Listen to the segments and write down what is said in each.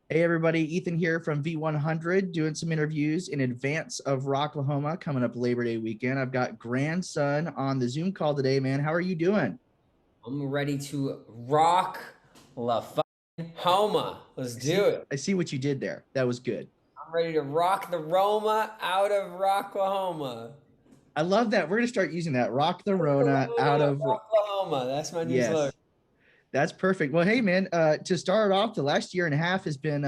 Hey everybody, Ethan here from V100 doing some interviews in advance of Rocklahoma coming up Labor Day weekend. I've got grandson on the Zoom call today, man. How are you doing? I'm ready to rock La fucking Homa. Let's I do see it. I see what you did there. That was good. I'm ready to rock the Roma out of Rocklahoma. I love that. We're going to start using that. Rock the Rona out Rona, of Rocklahoma. That's my new slogan. Yes. That's perfect. Well, hey man, to start off, the last year and a half has been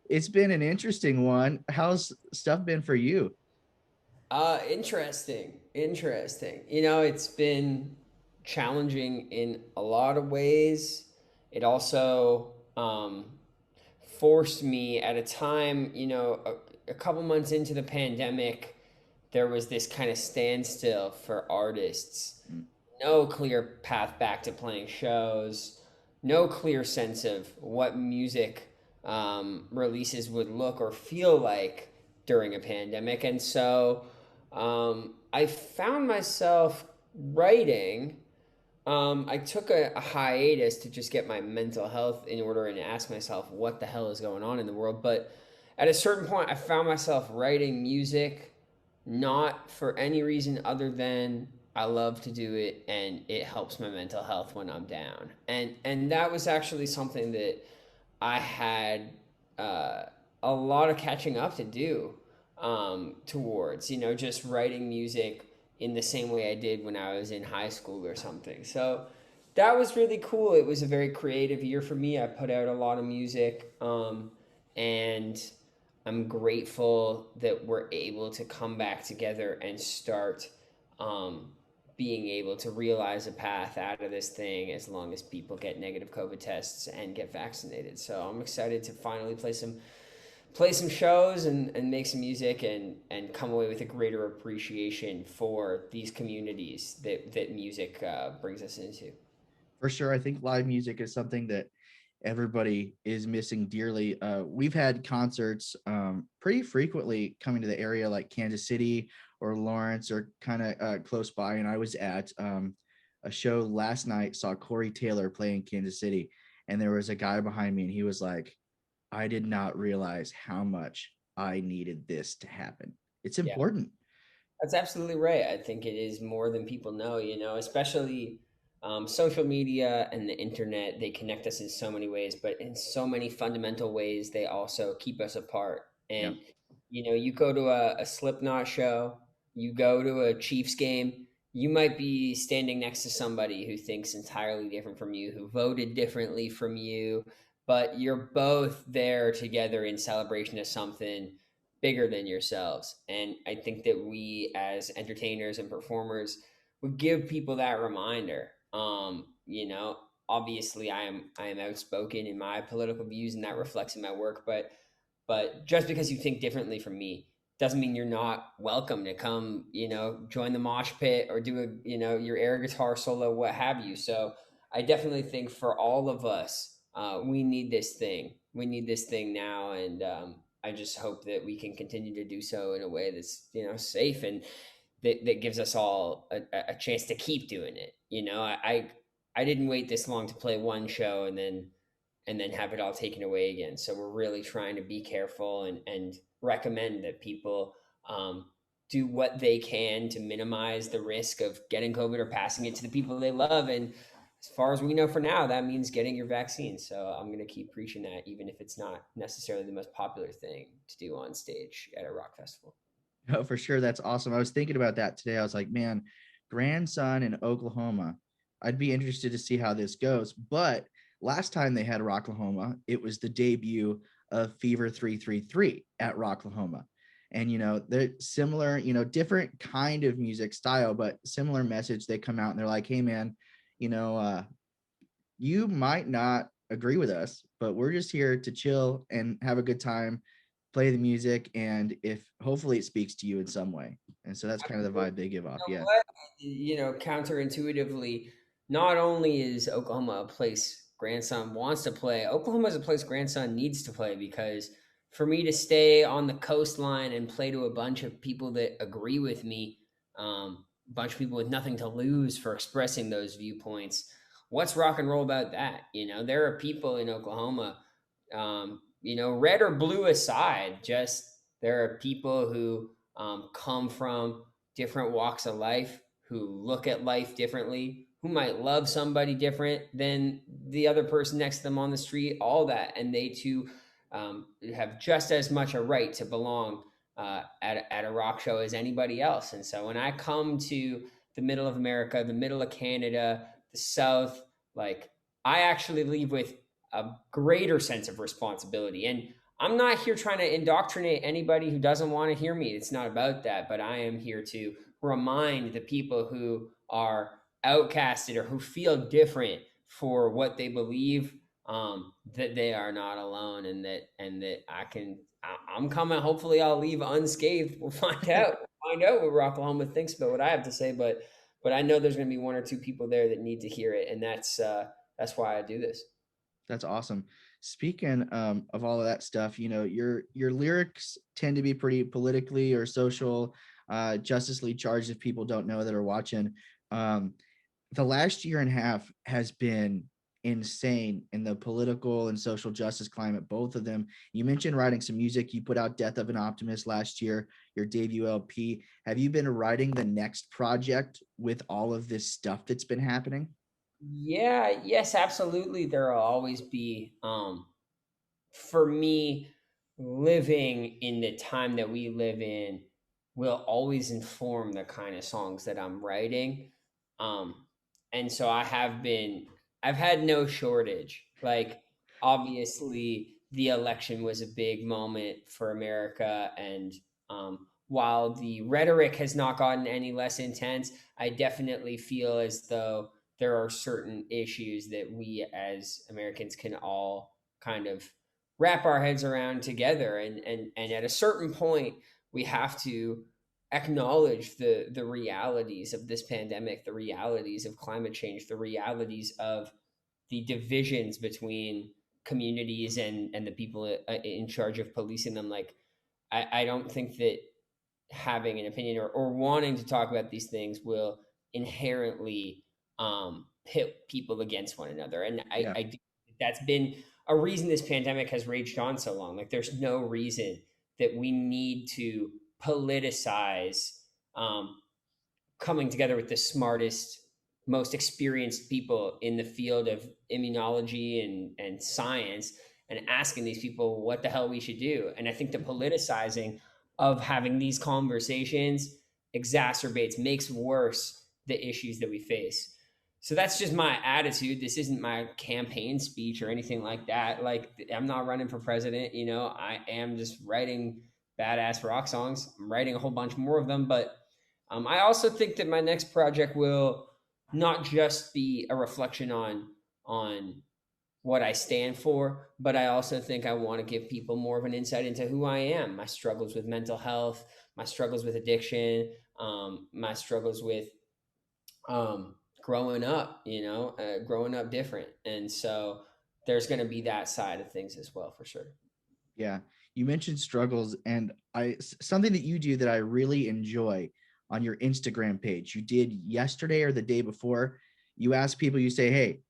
it's been an interesting one. How's stuff been for you? Interesting. Interesting. It's been challenging in a lot of ways. It also forced me at a time, a couple months into the pandemic, there was this kind of standstill for artists. Mm. No clear path back to playing shows, no clear sense of what music releases would look or feel like during a pandemic. And so I found myself writing. I took a hiatus to just get my mental health in order and ask myself what the hell is going on in the world. But at a certain point, I found myself writing music not for any reason other than I love to do it and it helps my mental health when I'm down. And that was actually something that I had uh, a lot of catching up to do towards, just writing music in the same way I did when I was in high school or something. So that was really cool. It was a very creative year for me. I put out a lot of music, and I'm grateful that we're able to come back together and start um, being able to realize a path out of this thing as long as people get negative COVID tests and get vaccinated. So I'm excited to finally play some shows and make some music and come away with a greater appreciation for these communities that music brings us into. For sure. I think live music is something that everybody is missing dearly. We've had concerts pretty frequently coming to the area, like Kansas City or Lawrence, or kind of close by. And I was at a show last night, saw Corey Taylor play in Kansas City, and there was a guy behind me, and he was like, "I did not realize how much I needed this to happen. It's Yeah. important." That's absolutely right. I think it is more than people know, especially social media and the internet. They connect us in so many ways, but in so many fundamental ways, they also keep us apart. Yeah. And, you go to a Slipknot show, you go to a Chiefs game, you might be standing next to somebody who thinks entirely different from you, who voted differently from you, but you're both there together in celebration of something bigger than yourselves. And I think that we as entertainers and performers would give people that reminder. Obviously I am outspoken in my political views and that reflects in my work, but just because you think differently from me doesn't mean you're not welcome to come, join the mosh pit or do your air guitar solo, what have you. So I definitely think for all of us, we need this thing. We need this thing now, and I just hope that we can continue to do so in a way that's safe and that gives us all a chance to keep doing it. I didn't wait this long to play one show and then have it all taken away again. So we're really trying to be careful and recommend that people do what they can to minimize the risk of getting COVID or passing it to the people they love. And as far as we know for now, that means getting your vaccine. So I'm going to keep preaching that, even if it's not necessarily the most popular thing to do on stage at a rock festival. Oh, for sure. That's awesome. I was thinking about that today. I was like, man, grandson in Oklahoma. I'd be interested to see how this goes. But last time they had Rocklahoma, it was the debut of Fever 333 at Rocklahoma. And, they're similar, different kind of music style, but similar message. They come out and they're like, hey, man, you know, uh, you might not agree with us, but we're just here to chill and have a good time, play the music, and if hopefully it speaks to you in some way. And so that's kind of the vibe they give off. Yeah. What? Counterintuitively, not only is Oklahoma a place grandson wants to play, Oklahoma is a place grandson needs to play because for me to stay on the coastline and play to a bunch of people that agree with me, a bunch of people with nothing to lose for expressing those viewpoints, what's rock and roll about that? There are people in Oklahoma red or blue aside, just there are people who come from different walks of life, who look at life differently, who might love somebody different than the other person next to them on the street, all that. And they too have just as much a right to belong at a rock show as anybody else. And so when I come to the middle of America, the middle of Canada, the South, like I actually leave with a greater sense of responsibility. And I'm not here trying to indoctrinate anybody who doesn't want to hear me. It's not about that, but I am here to remind the people who are outcasted or who feel different for what they believe, that they are not alone, and that I'm coming. Hopefully, I'll leave unscathed. We'll find out. We'll find out what Rocklahoma thinks about what I have to say, but I know there's going to be one or two people there that need to hear it, and that's why I do this. That's awesome. Speaking of all of that stuff, your lyrics tend to be pretty politically or social, Justice League charged. If people don't know that are watching, um, the last year and a half has been insane in the political and social justice climate. Both of them. You mentioned writing some music. You put out "Death of an Optimist" last year, your debut LP. Have you been writing the next project with all of this stuff that's been happening? Yeah, yes, absolutely. There will always be, for me, living in the time that we live in will always inform the kind of songs that I'm writing. Um, and so I've had no shortage. Like, obviously, the election was a big moment for America. And while the rhetoric has not gotten any less intense, I definitely feel as though there are certain issues that we as Americans can all kind of wrap our heads around together, and at a certain point we have to acknowledge the realities of this pandemic, the realities of climate change, the realities of the divisions between communities and the people in charge of policing them. Like I don't think that having an opinion or wanting to talk about these things will inherently pit people against one another. And Yeah. I do, that's been a reason this pandemic has raged on so long. Like there's no reason that we need to politicize um, coming together with the smartest, most experienced people in the field of immunology and science, and asking these people what the hell we should do. And I think the politicizing of having these conversations exacerbates, makes worse the issues that we face. So that's just my attitude. This isn't my campaign speech or anything like that. Like I'm not running for president, I am just writing badass rock songs. I'm writing a whole bunch more of them, but I also think that my next project will not just be a reflection on what I stand for, but I also think I want to give people more of an insight into who I am, my struggles with mental health, my struggles with addiction, my struggles with growing up, growing up different, and so there's going to be that side of things as well, for sure. Yeah. You mentioned struggles, and something that you do that I really enjoy on your Instagram page. You did yesterday or the day before. You ask people, you say, "Hey,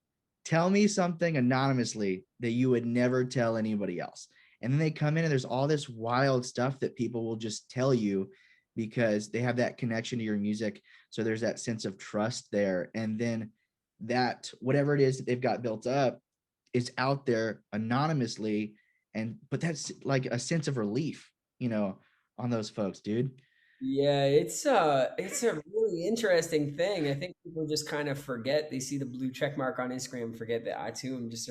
tell me something anonymously that you would never tell anybody else." And then they come in and there's all this wild stuff that people will just tell you because they have that connection to your music. So there's that sense of trust there. And then that whatever it is that they've got built up is out there anonymously. And but that's like a sense of relief, on those folks, dude. Yeah, it's a really interesting thing. I think people just kind of forget. They see the blue check mark on Instagram, forget that I too am just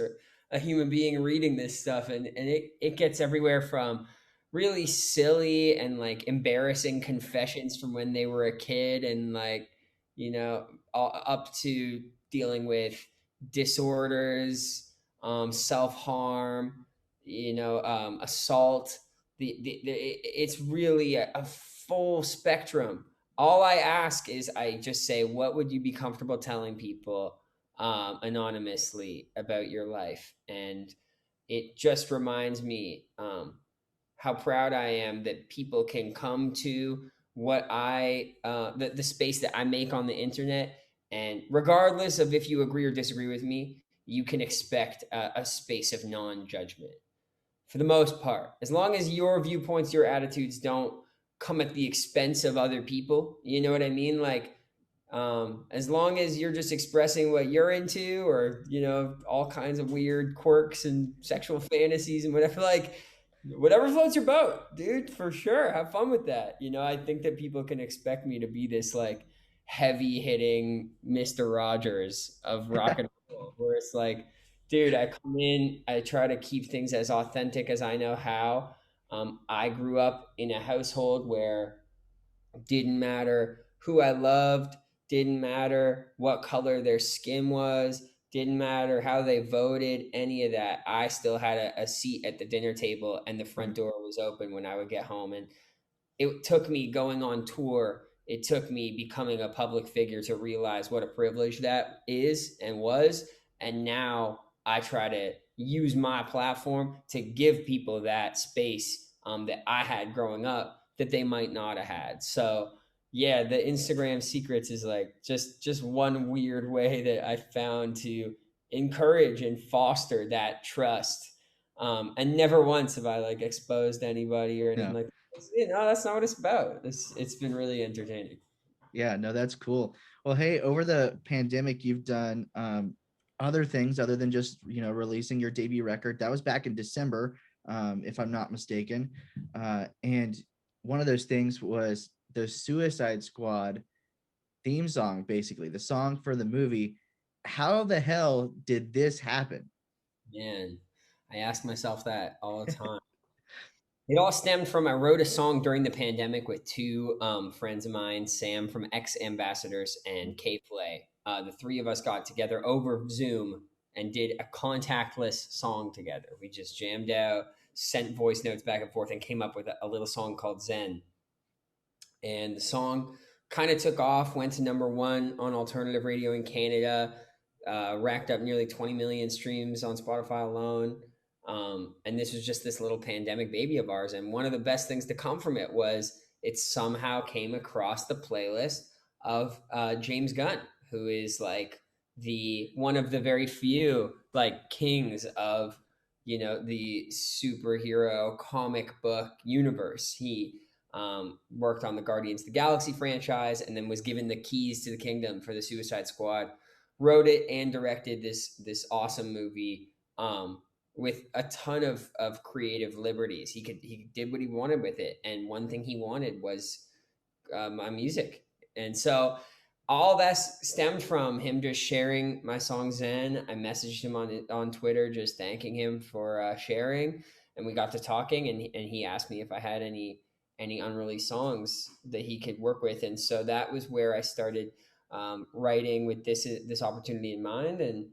a human being reading this stuff, and it gets everywhere from really silly and like embarrassing confessions from when they were a kid, and like up to dealing with disorders, self-harm, assault. It's really a full spectrum. All I ask is I just say, what would you be comfortable telling people anonymously about your life? And it just reminds me how proud I am that people can come to the space that I make on the internet. And regardless of if you agree or disagree with me, you can expect a space of non judgment. for the most part. As long as your viewpoints, your attitudes don't come at the expense of other people, you know what I mean? Like, as long as you're just expressing what you're into, or all kinds of weird quirks and sexual fantasies and whatever, like whatever floats your boat, dude, for sure. Have fun with that. I think that people can expect me to be this like heavy hitting Mr. Rogers of rock and roll, where it's like, dude, I come in, I try to keep things as authentic as I know how. I grew up in a household where didn't matter who I loved, didn't matter what color their skin was, didn't matter how they voted, any of that. I still had a seat at the dinner table, and the front door was open when I would get home. And it took me going on tour, it took me becoming a public figure to realize what a privilege that is and was. And now I try to use my platform to give people that space, that I had growing up that they might not have had. So yeah, the Instagram secrets is like just one weird way that I found to encourage and foster that trust. And never once have I like exposed anybody or anything Yeah. like that. That's not what it's about. It's been really entertaining. Yeah, no, that's cool. Well, hey, over the pandemic, you've done other things other than just releasing your debut record. That was back in December, if I'm not mistaken. And one of those things was the Suicide Squad theme song, basically the song for the movie. How the hell did this happen? Man, I ask myself that all the time. It all stemmed from I wrote a song during the pandemic with two friends of mine, Sam from X Ambassadors and K Flay. The three of us got together over Zoom and did a contactless song together. We just jammed out, sent voice notes back and forth, and came up with a little song called Zen. And the song kind of took off, went to number one on alternative radio in Canada, racked up nearly 20 million streams on Spotify alone. And this was just this little pandemic baby of ours. And one of the best things to come from it was it somehow came across the playlist of James Gunn, who is like the one of the very few like kings of the superhero comic book universe. He worked on the Guardians of the Galaxy franchise, and then was given the keys to the kingdom for the Suicide Squad. Wrote it and directed this awesome movie, with a ton of creative liberties. He did what he wanted with it, and one thing he wanted was my music. And so all that stemmed from him just sharing my song Zen. I messaged him on Twitter just thanking him for sharing, and we got to talking, and he asked me if I had any unreleased songs that he could work with. And so that was where I started writing with this opportunity in mind. And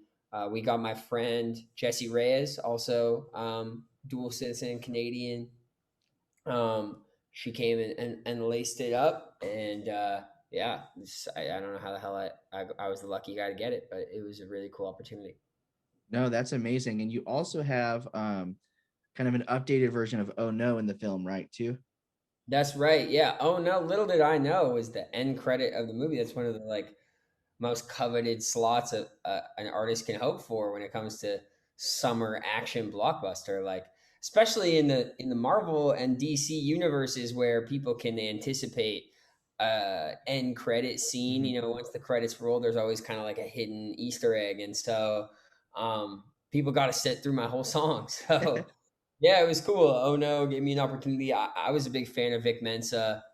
we got my friend Jesse Reyes, also dual citizen Canadian. She came and laced it up, and yeah, I don't know how the hell I was the lucky guy to get it, but it was a really cool opportunity. No, that's amazing. And you also have kind of an updated version of Oh No in the film, right? Too. That's right. Yeah. Oh no, little did I know was the end credit of the movie. That's one of the like most coveted slots an artist can hope for when it comes to summer action blockbuster. Like especially in the Marvel and DC universes where people can anticipate end credit scene. Mhm. Once the credits roll, there's always kind of like a hidden Easter egg, and so people got to sit through my whole song. So yeah, it was cool. Oh no, gave me an opportunity. I was a big fan of Vic Mensa.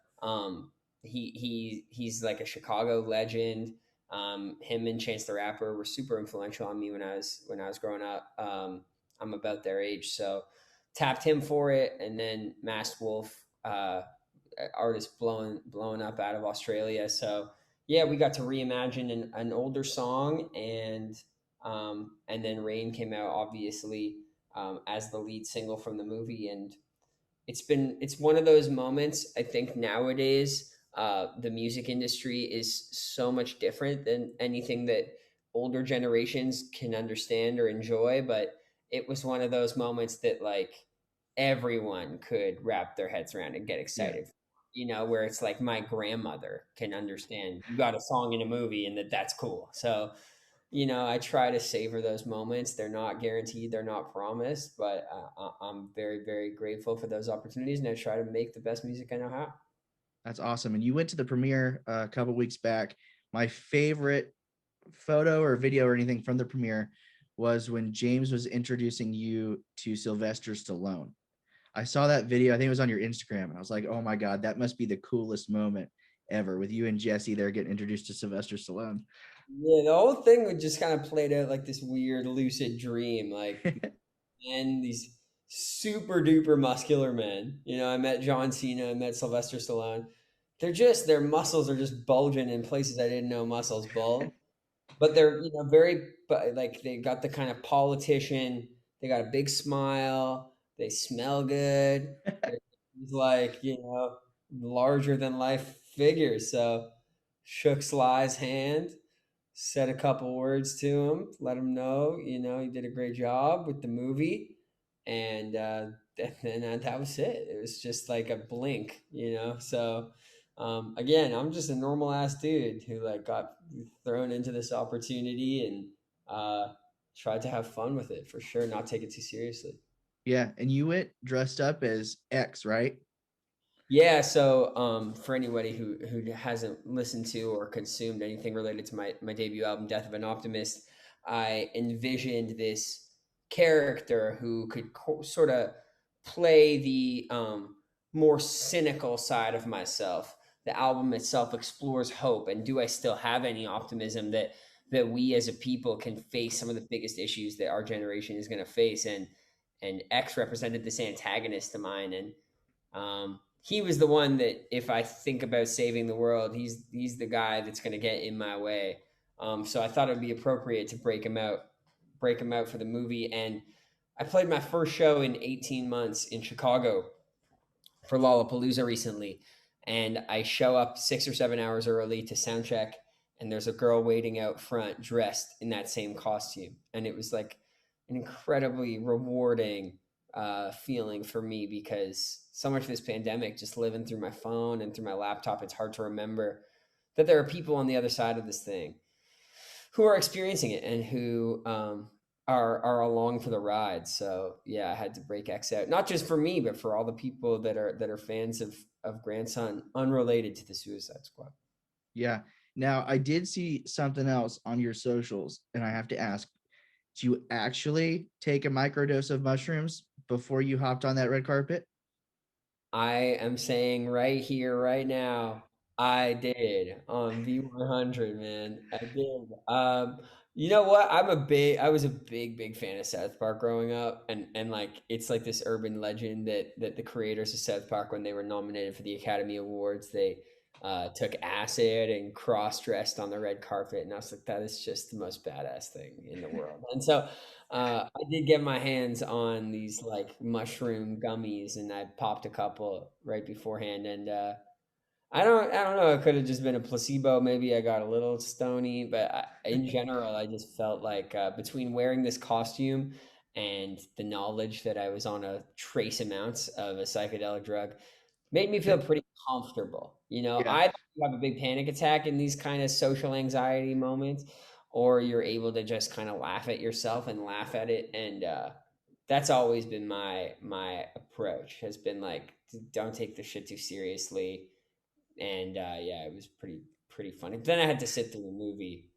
He's like a Chicago legend. Him and Chance the Rapper were super influential on me when I was growing up. I'm about their age, so tapped him for it, and then Masked Wolf, artist blowing up out of Australia. So yeah, we got to reimagine an older song, and then Rain came out obviously as the lead single from the movie. And it's one of those moments. I think nowadays the music industry is so much different than anything that older generations can understand or enjoy, but it was one of those moments that like everyone could wrap their heads around and get Yeah. excited, where it's like my grandmother can understand you got a song in a movie and that's cool. So I try to savor those moments. They're not guaranteed, they're not promised, but I'm very, very grateful for those opportunities, and I try to make the best music I know how. That's awesome. And you went to the premiere a couple weeks back. My favorite photo or video or anything from the premiere was when James was introducing you to Sylvester Stallone. I saw that video. I think it was on your Instagram, and I was like, "Oh my god, that must be the coolest moment ever with you and Jesse there getting introduced to Sylvester Stallone." Yeah, the whole thing would just kind of played out like this weird lucid dream. Like, men, these super duper muscular men. I met John Cena, I met Sylvester Stallone. Their muscles are just bulging in places I didn't know muscles bulge. But they're, very, but like they got the kind of politician, they got a big smile, they smell good. They're like, larger than life figures. So shook Sly's hand, said a couple words to him, let him know, he did a great job with the movie. And then that was it. It was just like a blink. So again, I'm just a normal ass dude who like got thrown into this opportunity and tried to have fun with it for sure, not take it too seriously. Yeah, and you went dressed up as X, right? Yeah, so for anybody who hasn't listened to or consumed anything related to my debut album, Death of an Optimist, I envisioned this character who could sort of play the more cynical side of myself. The album itself explores hope, and do I still have any optimism that we as a people can face some of the biggest issues that our generation is going to face, and X represented this antagonist of mine, and he was the one that if I think about saving the world, he's the guy that's going to get in my way. So I thought it would be appropriate to break him out for the movie. And I played my first show in 18 months in Chicago for Lollapalooza recently, and I show up 6 or 7 hours early to sound check, and there's a girl waiting out front dressed in that same costume, and it was like an incredibly rewarding feeling for me because so much of this pandemic, just living through my phone and through my laptop, it's hard to remember that there are people on the other side of this thing who are experiencing it and who are along for the ride. So yeah, I had to break X out, not just for me, but for all the people that are fans of Grandson, unrelated to the Suicide Squad. Yeah. Now, I did see something else on your socials, and I have to ask, do you actually take a microdose of mushrooms before you hopped on that red carpet? I am saying right here, right now, I did on V100, man. I did. You know what? I was a big, big fan of South Park growing up, and like it's like this urban legend that the creators of South Park, when they were nominated for the Academy Awards, they took acid and cross-dressed on the red carpet, and I was like, that is just the most badass thing in the world. And so I did get my hands on these like mushroom gummies, and I popped a couple right beforehand. And I don't know. It could have just been a placebo. Maybe I got a little stony, but in general, I just felt like between wearing this costume and the knowledge that I was on a trace amounts of a psychedelic drug, made me feel pretty comfortable. Yeah. I have a big panic attack in these kind of social anxiety moments, or you're able to just kind of laugh at yourself and laugh at it. And that's always been my approach. Has been like, don't take the shit too seriously. And yeah, it was pretty funny. Then I had to sit through the movie.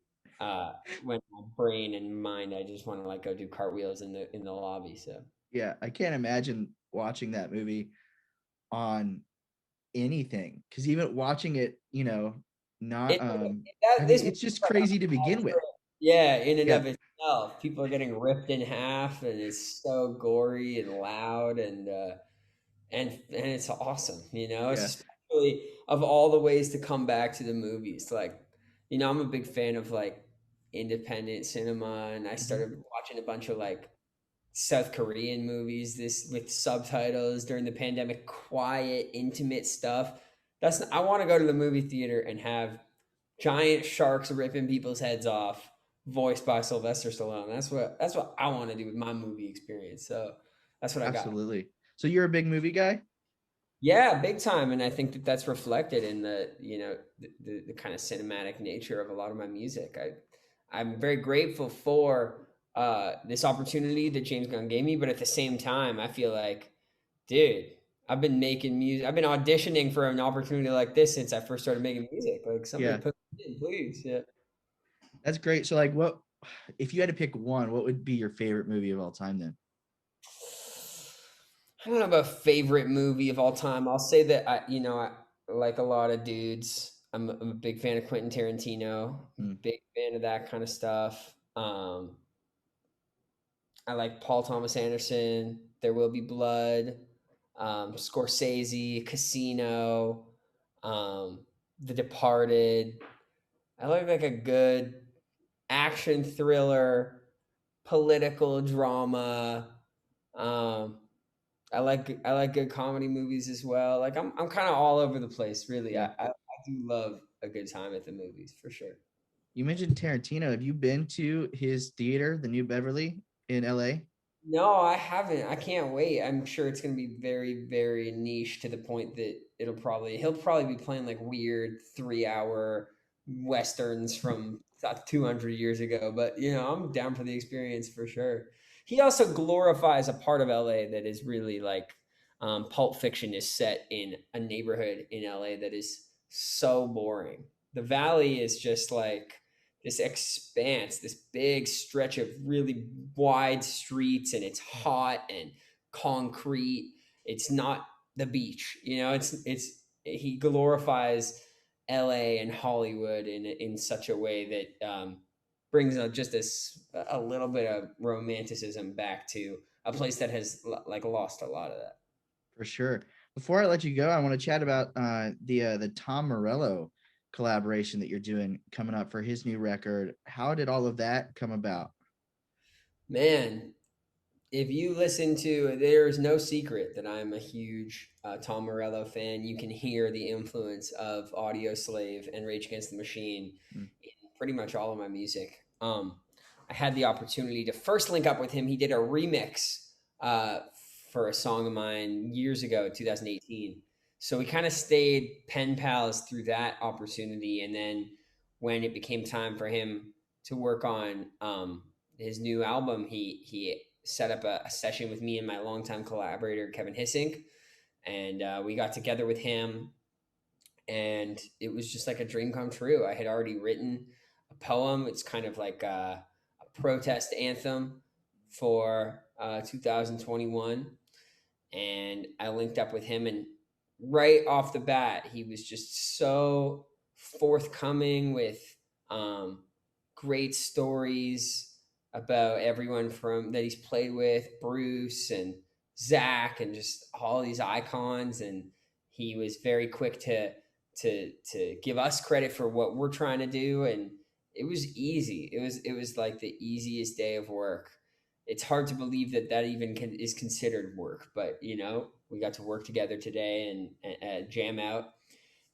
When my brain and mind, I just want to like go do cartwheels in the lobby. So Yeah. I can't imagine watching that movie on anything, because even watching it, not it I that mean, this movie it's just is like a crazy to bad begin with. trip. Yeah, in and Yeah. of itself, people are getting ripped in half, and it's so gory and loud, and it's awesome. It's Yeah. especially of all the ways to come back to the movies. Like, I'm a big fan of like independent cinema, and I Mhm. started watching a bunch of like South Korean movies this with subtitles during the pandemic, quiet, intimate stuff. I want to go to the movie theater and have giant sharks ripping people's heads off, voiced by Sylvester Stallone. That's what I want to do with my movie experience. So that's what I got. Absolutely. So you're a big movie guy? Yeah, big time, and I think that that's reflected in the kind of cinematic nature of a lot of my music. I'm very grateful for this opportunity that James Gunn gave me, but at the same time, I feel like, dude, I've been making music. I've been auditioning for an opportunity like this since I first started making music. Like, somebody Yeah, put me in, please. Yeah. that's great. So like, what if you had to pick one? What would be your favorite movie of all time then? I don't have a favorite movie of all time. I'll say that I like a lot of dudes. I'm a big fan of Quentin Tarantino. Hmm. Big fan of that kind of stuff. I like Paul Thomas Anderson. There Will Be Blood. Scorsese, Casino, um, The Departed. I like a good action thriller, political drama. Um, I like good comedy movies as well. Like I'm kind of all over the place, really. Yeah. I do love a good time at the movies for sure. You mentioned Tarantino. Have you been to his theater, the New Beverly in LA? No, I haven't. I can't wait. I'm sure it's going to be very, very niche to the point that he'll probably be playing like weird 3 hour westerns from 200 years ago. But I'm down for the experience for sure. He also glorifies a part of LA that is really like Pulp Fiction is set in a neighborhood in LA that is so boring. The Valley is just like this expanse, this big stretch of really wide streets, and it's hot and concrete. It's not the beach, It's he glorifies L.A. and Hollywood in such a way that brings just a little bit of romanticism back to a place that has like lost a lot of that. For sure. Before I let you go, I want to chat about the Tom Morello collaboration that you're doing coming up for his new record. How did all of that come about? Man, if you listen to, there's no secret that I'm a huge Tom Morello fan. You can hear the influence of Audio Slave and Rage Against the Machine Mm. in pretty much all of my music. I had the opportunity to first link up with him. He did a remix uh, for a song of mine years ago, 2018. So we kind of stayed pen pals through that opportunity. And then when it became time for him to work on his new album, he set up a session with me and my longtime collaborator Kevin Hissink, and we got together with him, and it was just like a dream come true. I had already written a poem. It's kind of like a protest anthem for 2021, and I linked up with him, and right off the bat, he was just so forthcoming with um, great stories about everyone from that he's played with, Bruce and Zach, and just all these icons. And he was very quick to give us credit for what we're trying to do, and it was easy. It was like the easiest day of work. It's hard to believe that even is considered work, but we got to work together today and jam out.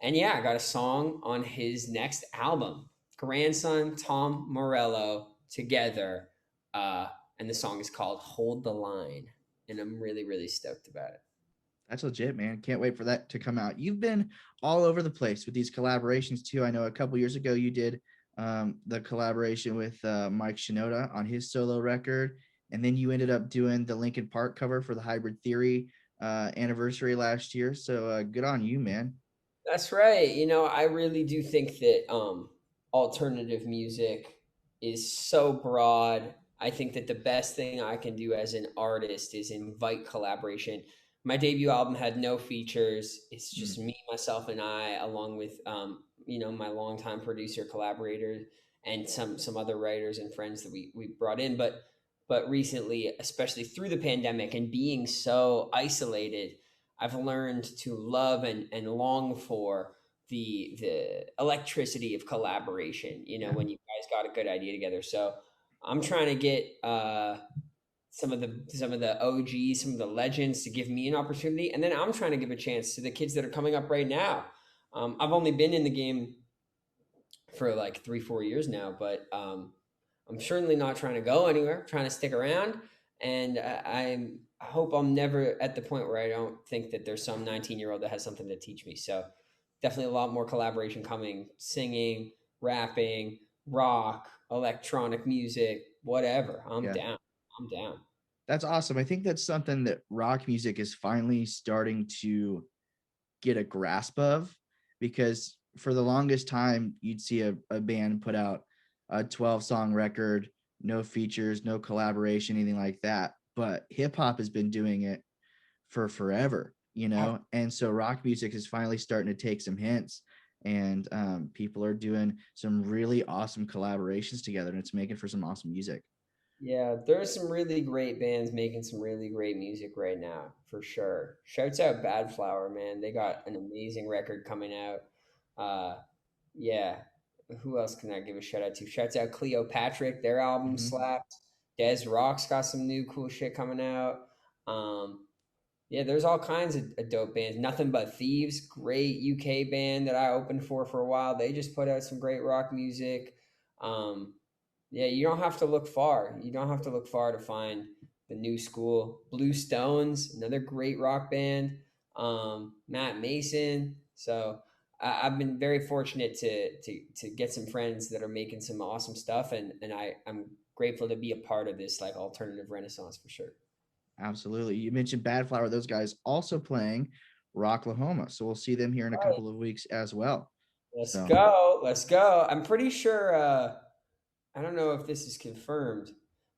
And yeah, I got a song on his next album, grandson Tom Morello together, uh, and the song is called "Hold the Line," and I'm really really stoked about it. That's legit, man. Can't wait for that to come out. You've been all over the place with these collaborations too. I know a couple years ago you did the collaboration with Mike Shinoda on his solo record, and then you ended up doing the Linkin Park cover for the Hybrid Theory anniversary last year. So good on you, man. That's right. I really do think that alternative music is so broad. I think that the best thing I can do as an artist is invite collaboration. My debut album had no features. It's Mm. just me, myself, and I, along with my longtime producer, collaborator, and some other writers and friends that we brought in. But recently, especially through the pandemic and being so isolated, I've learned to love and long for the electricity of collaboration. Yeah, When you guys got a good idea together. So I'm trying to get some of the OGs, some of the legends to give me an opportunity, and then I'm trying to give a chance to the kids that are coming up right now. I've only been in the game for like 3-4 years now, but I'm certainly not trying to go anywhere. I'm trying to stick around, and I hope I'm never at the point where I don't think that there's some 19-year-old that has something to teach me. So definitely a lot more collaboration coming, singing, rapping, rock, electronic music, whatever. I'm Yeah. down. I'm down. That's awesome. I think that's something that rock music is finally starting to get a grasp of, because for the longest time you'd see a band put out a 12-song record, no features, no collaboration, anything like that. But hip hop has been doing it for forever, and so rock music is finally starting to take some hints, and people are doing some really awesome collaborations together, and it's making for some awesome music. Yeah, there's some really great bands making some really great music right now, for sure. Shouts out Bad Flower, man. They got an amazing record coming out. Uh, yeah. Who else can I give a shout out to? Shouts out Cleopatra. Their album Mm-hmm. slapped. Des Rock's got some new cool shit coming out. Yeah, there's all kinds of dope bands. Nothing But Thieves, great UK band that I opened for a while. They just put out some great rock music. Um, yeah, you don't have to look far. You don't have to look far to find the new school. Blue Stones, another great rock band. Matt Mason. So I've been very fortunate to get some friends that are making some awesome stuff, and I'm grateful to be a part of this like alternative renaissance for sure. Absolutely. You mentioned Bad Flower. Those guys also playing Rocklahoma. So we'll see them here in a couple of weeks as well. Let's So, go. Let's go. I'm pretty sure I don't know if this is confirmed,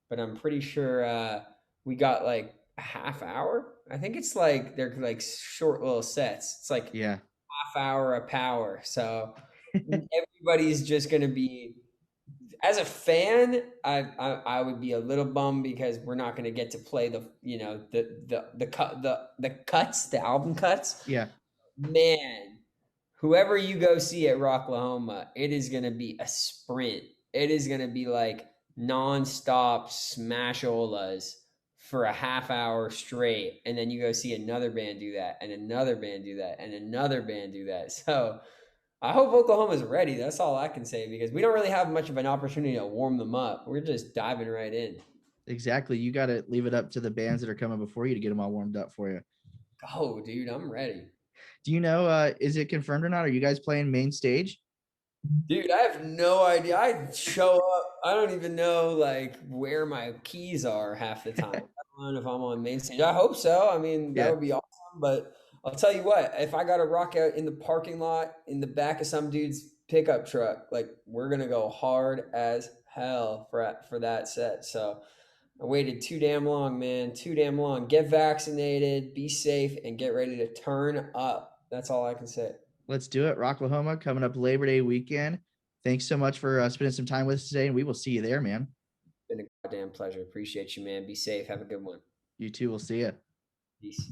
but I'm pretty sure we got like a half hour. I think it's like they're like short little sets. It's like yeah. half hour a power. So everybody's just gonna be as a fan, I would be a little bummed because we're not gonna get to play the cuts, the album cuts. Yeah. Man, whoever you go see at Rocklahoma, it is going to be a sprint. It is going to be like nonstop smasholas for a half hour straight. And then you go see another band do that, and another band do that, and another band do that. So I hope Oklahoma's ready. That's all I can say because we don't really have much of an opportunity to warm them up. We're just diving right in. Exactly. You got to leave it up to the bands that are coming before you to get them all warmed up for you. Go, dude. I'm ready. Do you know, is it confirmed or not? Are you guys playing main stage? Dude, I have no idea. I show up, I don't even know like where my keys are half the time. I don't know if I'm on main stage. I hope so. I mean, that Yeah. would be awesome. But I'll tell you what, if I got to rock out in the parking lot in the back of some dude's pickup truck, like we're gonna go hard as hell for that set. So I waited too damn long, man. Too damn long. Get vaccinated, be safe, and get ready to turn up. That's all I can say. Let's do it. Rocklahoma coming up Labor Day weekend. Thanks so much for spending some time with us today, and we will see you there, man. Been a goddamn pleasure. Appreciate you, man. Be safe. Have a good one. You too. We'll see you. Peace.